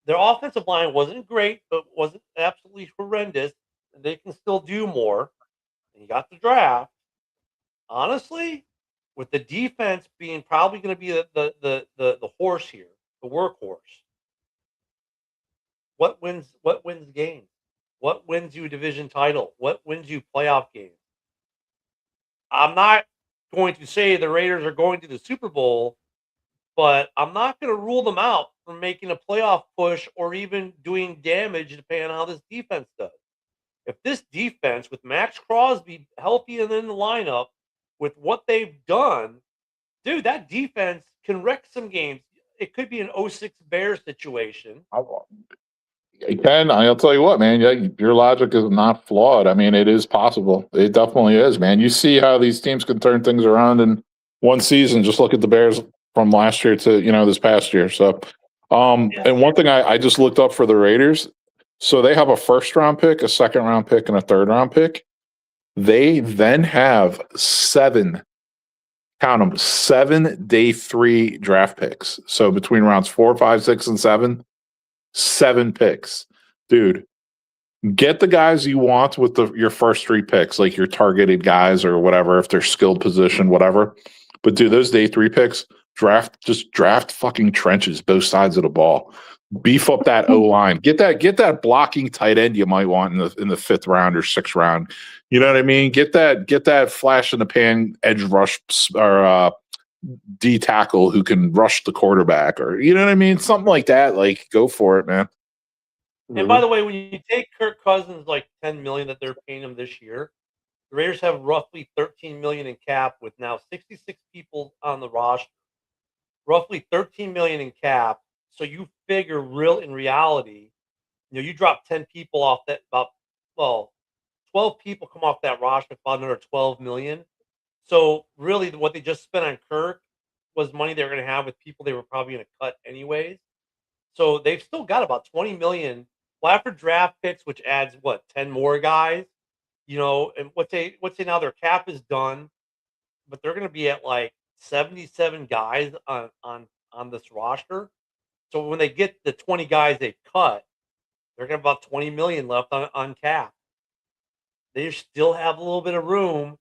Their offensive line wasn't great, but wasn't absolutely horrendous. And they can still do more. And you got the draft. Honestly, with the defense being probably going to be the horse here, the workhorse. What wins games? What wins you a division title? What wins you playoff games? I'm not going to say the Raiders are going to the Super Bowl, but I'm not going to rule them out from making a playoff push or even doing damage depending on how this defense does. If this defense with Max Crosby healthy and in the lineup with what they've done, dude, that defense can wreck some games. It could be an 06 Bears situation. Ken, I'll tell you what, man. Your logic is not flawed. I mean, it is possible. It definitely is, man. You see how these teams can turn things around in one season. Just look at the Bears from last year to this past year. So, and one thing I just looked up for the Raiders. So they have a first-round pick, a second-round pick, and a third-round pick. They then have 7 day 3 draft picks. So between rounds 4, 5, 6, and 7 picks. Dude, get the guys you want with your first 3 picks, like your targeted guys or whatever, if they're skilled position, whatever. But dude, those day 3 picks, draft fucking trenches, both sides of the ball. Beef up that O line. Get that blocking tight end you might want in the 5th round or 6th round. You know what I mean? Get that flash in the pan edge rush or D tackle who can rush the quarterback, or you know what I mean? Something like that. Like, go for it, man. And by the way, when you take Kirk Cousins like $10 million that they're paying him this year, the Raiders have roughly $13 million in cap with now 66 people on the roster. Roughly $13 million in cap. So you figure in reality, you drop 10 people off that 12 people come off that roster, about another 12 million. So really what they just spent on Kirk was money they were going to have with people they were probably going to cut anyways. So they've still got about 20 million after draft picks, which adds 10 more guys, and what they now their cap is done, but they're going to be at like 77 guys on this roster. So when they get the 20 guys they cut, they're going to have about 20 million left on cap. They still have a little bit of room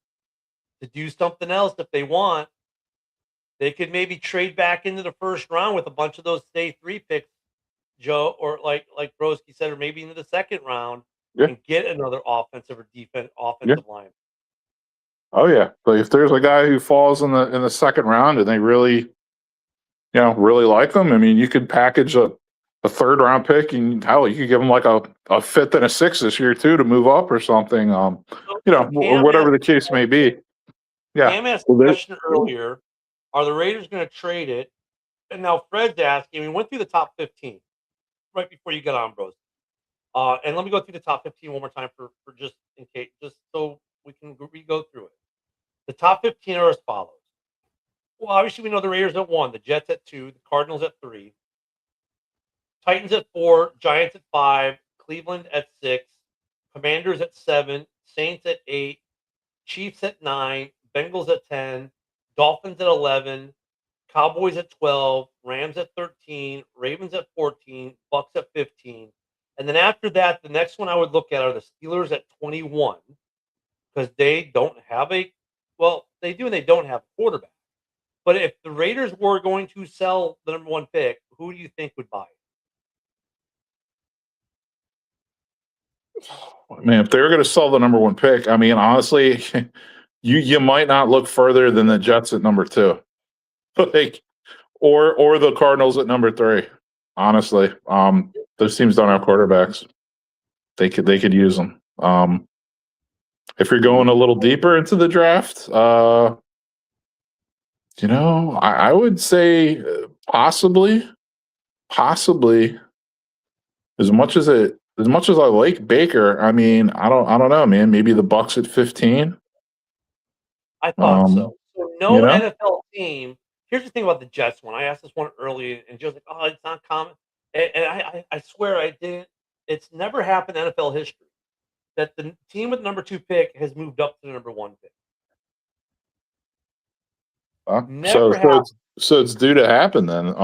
to do something else if they want. They could maybe trade back into the first round with a bunch of those day 3 picks, Joe, or like Broski said, or maybe into the second round and get another offensive line. Oh yeah, but if there's a guy who falls in the second round and they really, really like them, I mean, you could package a 3rd round pick, and hell, you could give them like a 5th and a 6th this year too to move up or something. Or whatever the case may be. Yeah. Cam asked a question earlier: are the Raiders going to trade it? And now Fred's asking. We went through the top 15 right before you got on, bros. And let me go through the top 15 one more time for just in case, just so we can go through it. The top 15 are as follows. Well, obviously we know the Raiders at 1, the Jets at 2, the Cardinals at 3, Titans at 4, Giants at 5, Cleveland at 6, Commanders at 7, Saints at 8, Chiefs at 9, Bengals at 10, Dolphins at 11, Cowboys at 12, Rams at 13, Ravens at 14, Bucks at 15. And then after that, the next one I would look at are the Steelers at 21, because they don't have they do and they don't have a quarterback. But if the Raiders were going to sell the number 1 pick, who do you think would buy it? Man, if they were going to sell the number 1 pick, I mean, honestly, you might not look further than the Jets at number 2, like, or the Cardinals at number 3. Honestly, those teams don't have quarterbacks. They could use them. If you're going a little deeper into the draft, I would say possibly. As much as I like Baker, I mean, I don't know, man. Maybe the Bucks at 15. I thought so. So no NFL team Here's the thing about the Jets one. I asked this one early, and Joe's like, "Oh, it's not common." And I swear I didn't. It's never happened in NFL history that the team with number 2 pick has moved up to the number 1 pick. So Never happened. it's due to happen then.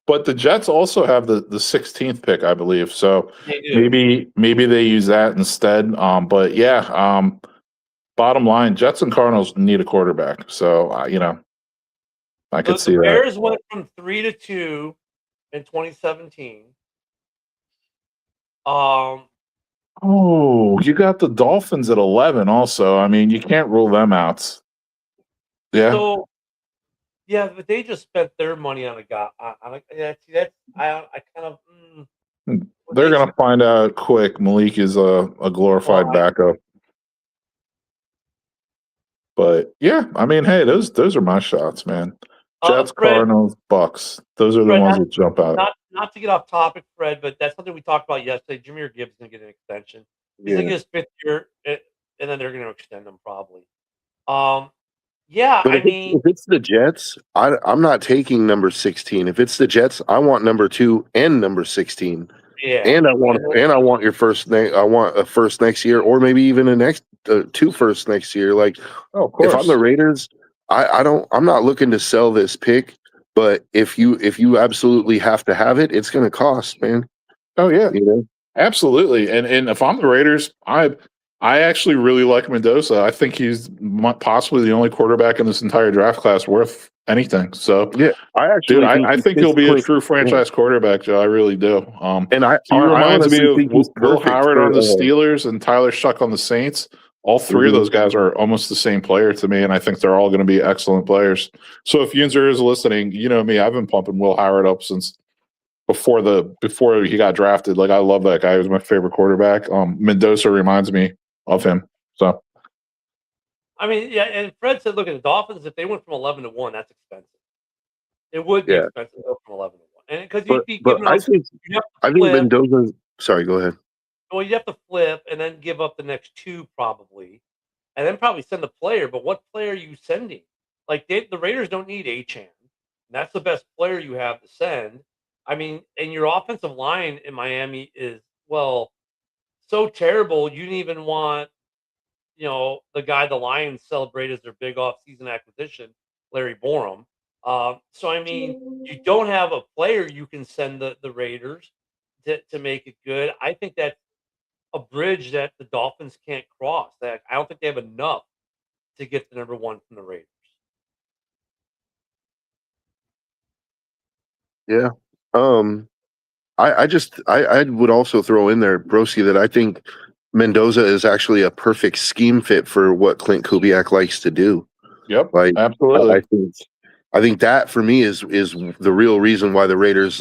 But the Jets also have the 16th pick, I believe. So They do. maybe they use that instead. But yeah. Bottom line, Jets and Cardinals need a quarterback. So I could see The that. Bears went from 3 to 2 in 2017. Oh, you got the Dolphins at 11. Also, I mean, you can't rule them out. Yeah. So yeah, but they just spent their money on a guy. See, that's I kind of. They're gonna find out quick. Malik is a glorified backup. But yeah, I mean, hey, those are my shots, man. Jets, Fred, Cardinals, Bucks. Those are the Fred, ones that jump out. Not to get off topic, Fred, but that's something we talked about yesterday. Jameer Gibbs gonna get an extension. He's gonna get his 5th year, and then they're gonna extend him probably. Yeah, But I mean, if it's the Jets, I'm not taking number 16. If it's the Jets, I want number 2 and number 16. yeah, And I want your first I want a first next year, or maybe even a next 2 firsts next year. Like, of course. if I'm the Raiders, I'm not looking to sell this pick, but if you absolutely have to have it, it's going to cost, man. Oh yeah, You absolutely. And if I'm the Raiders, I actually really like Mendoza. I think he's possibly the only quarterback in this entire draft class worth anything. So yeah, I think he'll be a true franchise quarterback, Joe. I really do. And he reminds me of think he's Will perfect Howard for, on the Steelers and Tyler Shuck on the Saints. All 3 of those guys are almost the same player to me, and I think they're all going to be excellent players. So if Yunzer is listening, you know me, I've been pumping Will Howard up since before he got drafted. Like, I love that guy. He was my favorite quarterback. Mendoza reminds me of him. So I mean, yeah. And Fred said, look at the Dolphins. If they went from 11 to 1, that's expensive. It would be expensive to go from 11 to 1, and because you'd be giving up. I think Mendoza. Sorry, go ahead. Well, you'd have to flip and then give up the next 2 probably, and then probably send the player. But what player are you sending? Like, the Raiders don't need Achane. That's the best player you have to send. I mean, and your offensive line in Miami is, well, so terrible. You didn't even want, the guy the Lions celebrate as their big off-season acquisition, Larry Borum. So I mean, you don't have a player you can send the Raiders to make it good. I think that's a bridge that the Dolphins can't cross. That I don't think they have enough to get the number 1 from the Raiders. Yeah. I would also throw in there, Broski, that I think Mendoza is actually a perfect scheme fit for what Clint Kubiak likes to do. Yep, Like, absolutely. I think that for me is the real reason why the Raiders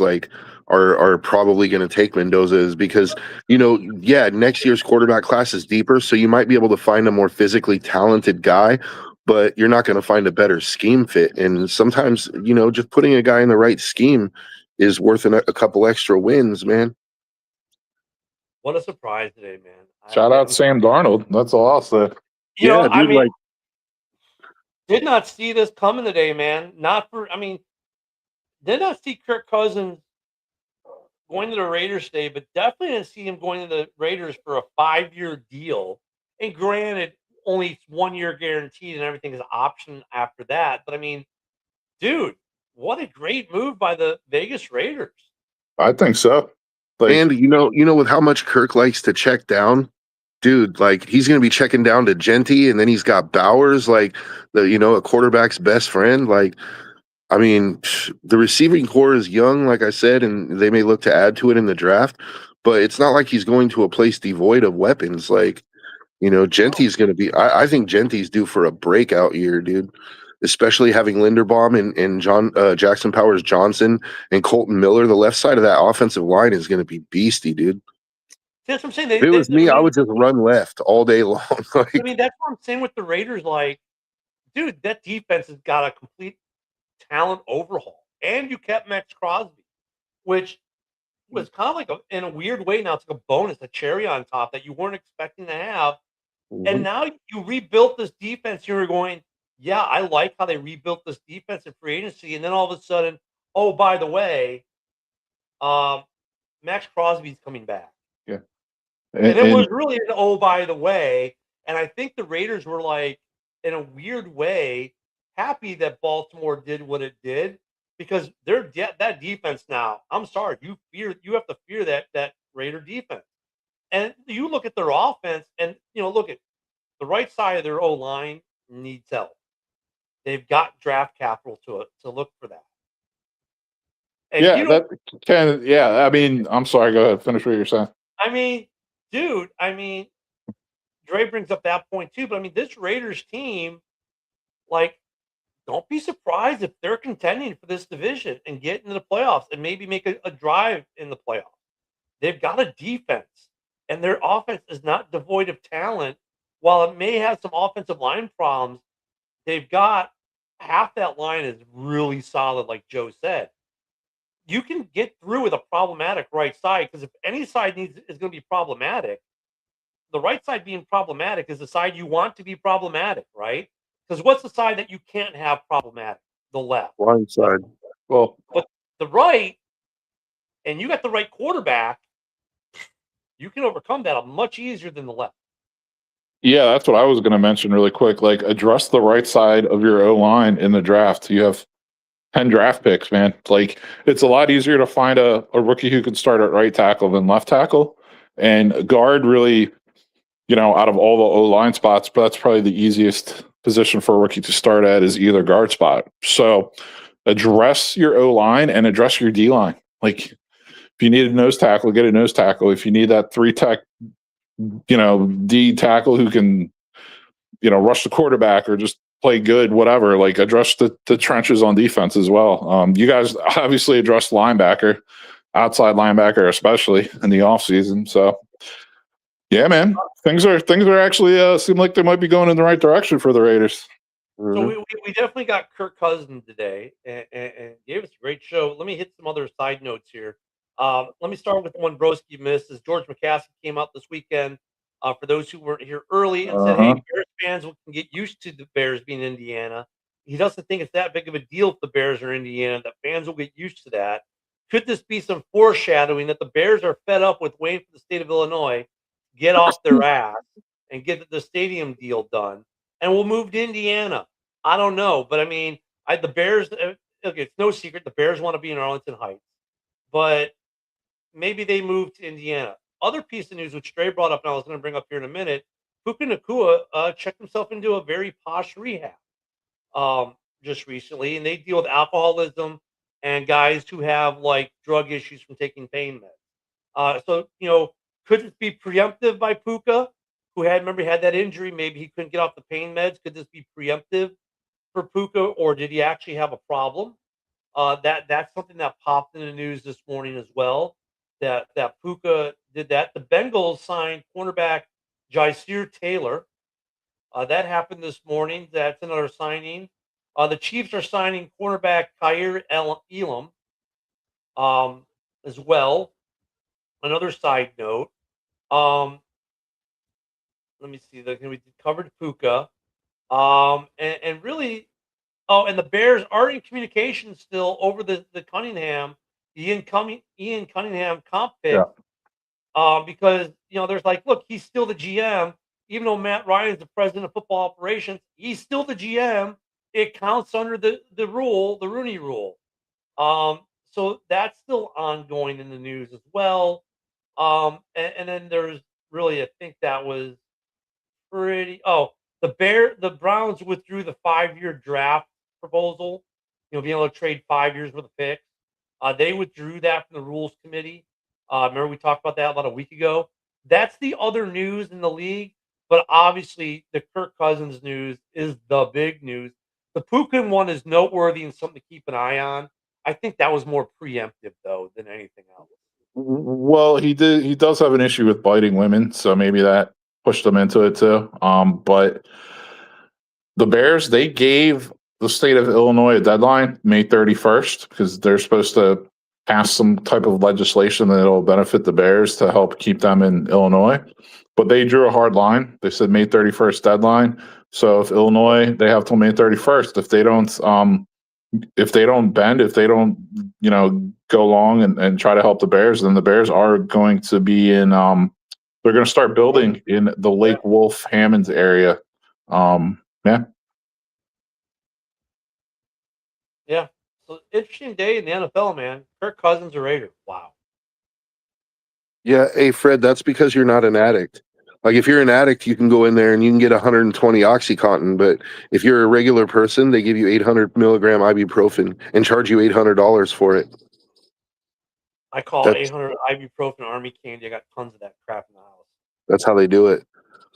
are probably going to take Mendoza, is because, next year's quarterback class is deeper, so you might be able to find a more physically talented guy, but you're not going to find a better scheme fit. And sometimes, just putting a guy in the right scheme is worth a couple extra wins, man. What a surprise today, man! Shout out Sam Darnold. That's all I'll say. I mean, did not see this coming today, man. Did not see Kirk Cousins going to the Raiders today, but definitely didn't see him going to the Raiders for a 5-year deal. And granted, only 1 year guaranteed, and everything is option after that. But I mean, dude, what a great move by the Vegas Raiders. I think so. And with how much Kirk likes to check down, dude, like, he's going to be checking down to Genty, and then he's got Bowers, like, a quarterback's best friend. Like, I mean, the receiving core is young, like I said, and they may look to add to it in the draft, but it's not like he's going to a place devoid of weapons. Like, Genty's going to be, I think Genty's due for a breakout year, dude. Especially having Linderbaum and Jackson Powers Johnson and Colton Miller. The left side of that offensive line is going to be beastie, dude. That's what I'm saying. If it was me, I would just run left all day long. That's what I'm saying with the Raiders. Like, dude, that defense has got a complete talent overhaul. And you kept Max Crosby, which was kind of like, in a weird way, now it's like a bonus, a cherry on top that you weren't expecting to have. Mm-hmm. And now you rebuilt this defense. You were going, yeah, I like how they rebuilt this defense in free agency, and then all of a sudden, oh, by the way, um, Max Crosby's coming back. Yeah. And it was And really an oh, by the way, and I think the Raiders were, like, in a weird way, happy that Baltimore did what it did because that defense now, I'm sorry, you have to fear that Raider defense. And you look at their offense and, look at the right side of their O-line needs help. They've got draft capital to look for that. And yeah, you that don't can, yeah. I mean, I'm sorry. Go ahead. Finish what you're saying. I mean, dude, Dre brings up that point too, but I mean, this Raiders team, like, don't be surprised if they're contending for this division and get into the playoffs and maybe make a drive in the playoffs. They've got a defense, and their offense is not devoid of talent. While it may have some offensive line problems, they've got half that line is really solid, like Joe said. You can get through with a problematic right side because if any side is going to be problematic, the right side being problematic is the side you want to be problematic, right? Because what's the side that you can't have problematic? The left. Blind side. Well, But the right, and you got the right quarterback, you can overcome that much easier than the left. yeah, that's what I was going to mention really quick. Like, address the right side of your O line in the draft. You have 10 draft picks, man. Like, it's a lot easier to find a rookie who can start at right tackle than left tackle. And guard really, out of all the O line spots, but that's probably the easiest position for a rookie to start at is either guard spot. So address your O line and address your D line. Like, if you need a nose tackle, get a nose tackle. If you need that 3-tech, D tackle who can, rush the quarterback or just play good, whatever, like address the trenches on defense as well. You guys obviously addressed linebacker, outside linebacker, especially in the offseason. So yeah, man, things are actually seem like they might be going in the right direction for the Raiders. So we definitely got Kirk Cousins today and gave us a great show. Let me hit some other side notes here. Let me start with one Broski missed. As George McCaskey came out this weekend, for those who weren't here early, and said, "Hey, Bears fans can get used to the Bears being Indiana." He doesn't think it's that big of a deal if the Bears are Indiana. That fans will get used to that. Could this be some foreshadowing that the Bears are fed up with waiting for the state of Illinois to get off their ass and get the stadium deal done, and we'll move to Indiana? I don't know, but I mean, the Bears. Look, it's no secret the Bears want to be in Arlington Heights, but maybe they move to Indiana. Other piece of news which Dre brought up, and I was going to bring up here in a minute, Puka Nacua checked himself into a very posh rehab just recently, and they deal with alcoholism and guys who have like drug issues from taking pain meds. So could it be preemptive by Puka, who had that injury? Maybe he couldn't get off the pain meds. Could this be preemptive for Puka, or did he actually have a problem? That's something that popped in the news this morning as well. That Puka did that. The Bengals signed cornerback Jaisir Taylor. That happened this morning. That's another signing. The Chiefs are signing cornerback Kaiir Elam as well. Another side note. Let me see. We covered Puka. And really, and the Bears are in communication still over the Cunningham. Ian Cunningham comp pick, because there's like, look, he's still the GM, even though Matt Ryan's the president of football operations, he's still the GM. It counts under the rule, the Rooney Rule. So that's still ongoing in the news as well. And then there's really, I think that was pretty. Oh, the Browns withdrew the 5-year draft proposal. Being able to trade 5 years worth of picks. They withdrew that from the rules committee. Remember we talked about that about a week ago. That's the other news in the league. But obviously, the Kirk Cousins news is the big news. The Puka one is noteworthy and something to keep an eye on. I think that was more preemptive, though, than anything else. Well, he does have an issue with biting women, so maybe that pushed him into it too. But the Bears, they gave the state of Illinois a deadline, May 31st, because they're supposed to pass some type of legislation that'll benefit the Bears to help keep them in Illinois. But they drew a hard line. They said May 31st deadline. So if Illinois, they have till May 31st. If they don't bend, if they don't, go along and try to help the Bears, then the Bears are going to be in. They're going to start building in the Lake Wolf Hammonds area. Yeah. Yeah. So interesting day in the NFL, man. Kirk Cousins a Raider. Wow. Yeah, hey Fred, that's because you're not an addict. Like if you're an addict, you can go in there and you can get 120 OxyContin, but if you're a regular person, they give you 800 milligram ibuprofen and charge you $800 for it. I call That's- 800 ibuprofen army candy. I got tons of that crap in the house. That's how they do it.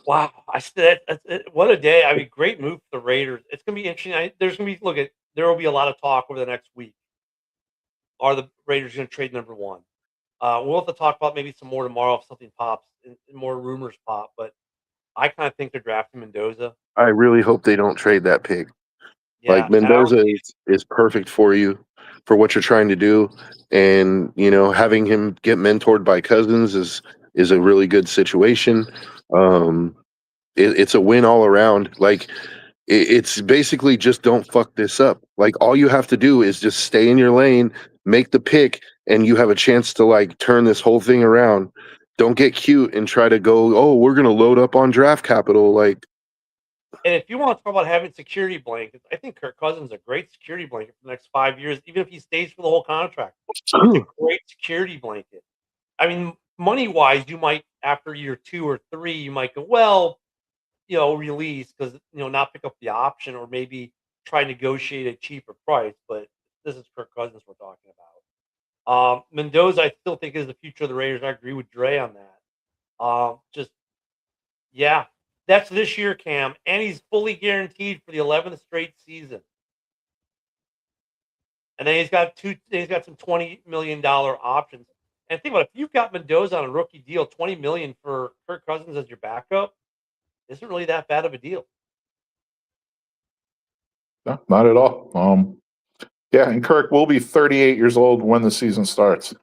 Wow. What a day. I mean, great move for the Raiders. It's going to be interesting. There will be a lot of talk over the next week. Are the Raiders going to trade number one? We'll have to talk about maybe some more tomorrow if something pops and more rumors pop. But I kind of think they're drafting Mendoza. I really hope they don't trade that pick. Yeah, Like Mendoza is perfect for you for what you're trying to do, and having him get mentored by Cousins is a really good situation. It's a win all around. Like it's basically just don't fuck this up. Like all you have to do is just stay in your lane, make the pick, and you have a chance to like turn this whole thing around. Don't get cute and try to go, oh, we're gonna load up on draft capital. Like, and if you want to talk about having security blankets, I think Kirk Cousins is a great security blanket for the next 5 years, even if he stays for the whole contract. It's a great security blanket. I mean, money-wise, you might, after year 2 or 3, you might go, well, release because, not pick up the option or maybe try to negotiate a cheaper price. But this is Kirk Cousins we're talking about. Mendoza, I still think is the future of the Raiders. I agree with Dre on that. That's this year, Cam, and he's fully guaranteed for the 11th straight season. And then he's got some $20 million options. And think about it, if you've got Mendoza on a rookie deal, $20 million for Kirk Cousins as your backup isn't really that bad of a deal. No, not at all. Yeah, and Kirk will be 38 years old when the season starts.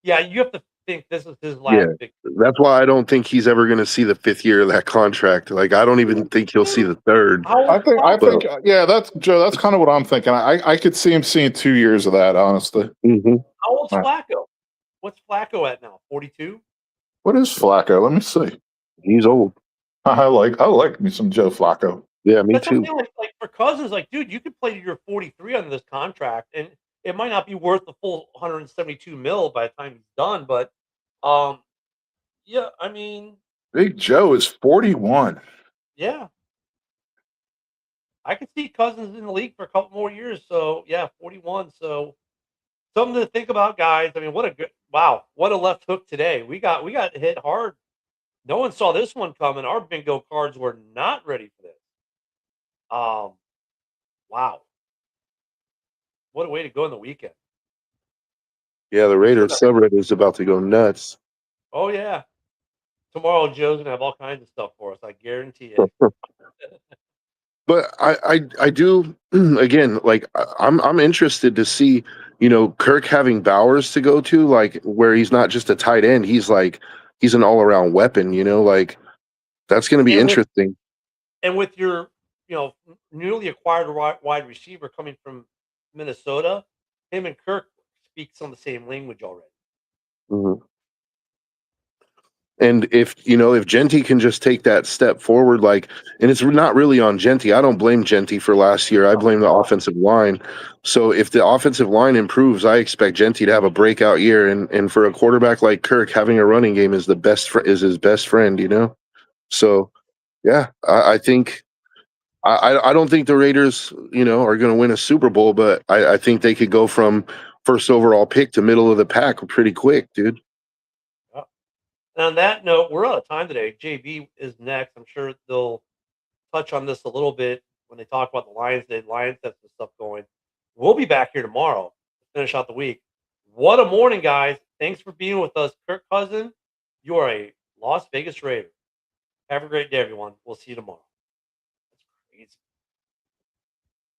Yeah, you have to think this is his last big. That's why I don't think he's ever going to see the 5th year of that contract. Like I don't even think he'll see the 3rd. I think, yeah, that's Joe. That's kind of what I'm thinking. I could see him seeing 2 years of that, honestly. Mm-hmm. How old's Flacco? What's Flacco at now? 42? What is Flacco? Let me see. He's old. I like me some Joe Flacco. Yeah, me That's too. Like for Cousins, like, dude, you could play to your 43 under this contract, and it might not be worth the full 172 mil by the time he's done. But, yeah, I mean, Big Joe is 41. yeah, I could see Cousins in the league for a couple more years. So yeah, 41. So something to think about, guys. I mean, what a left hook today. We got hit hard. No one saw this one coming. Our bingo cards were not ready for this. Wow. What a way to go in the weekend. Yeah, the Raiders subreddit is about to go nuts. Oh yeah. Tomorrow Joe's gonna have all kinds of stuff for us. I guarantee it. But I do again, like I'm interested to see, Kirk having Bowers to go to, like where he's not just a tight end, he's an all around weapon, like that's gonna be interesting. And with your newly acquired wide receiver coming from Minnesota, him and Kirk speak some of the same language already. Mm-hmm. And if Genty can just take that step forward, and it's not really on Genty. I don't blame Genty for last year. I blame the offensive line. So if the offensive line improves, I expect Genty to have a breakout year. And for a quarterback like Kirk, having a running game is his best friend, So yeah, I think I don't think the Raiders, are going to win a Super Bowl, but I think they could go from first overall pick to middle of the pack pretty quick, dude. And on that note, we're out of time today. JB is next. I'm sure they'll touch on this a little bit when they talk about the Lions. The Lions have some stuff going. We'll be back here tomorrow to finish out the week. What a morning, guys. Thanks for being with us. Kirk Cousins, you are a Las Vegas Raider. Have a great day, everyone. We'll see you tomorrow. That's crazy.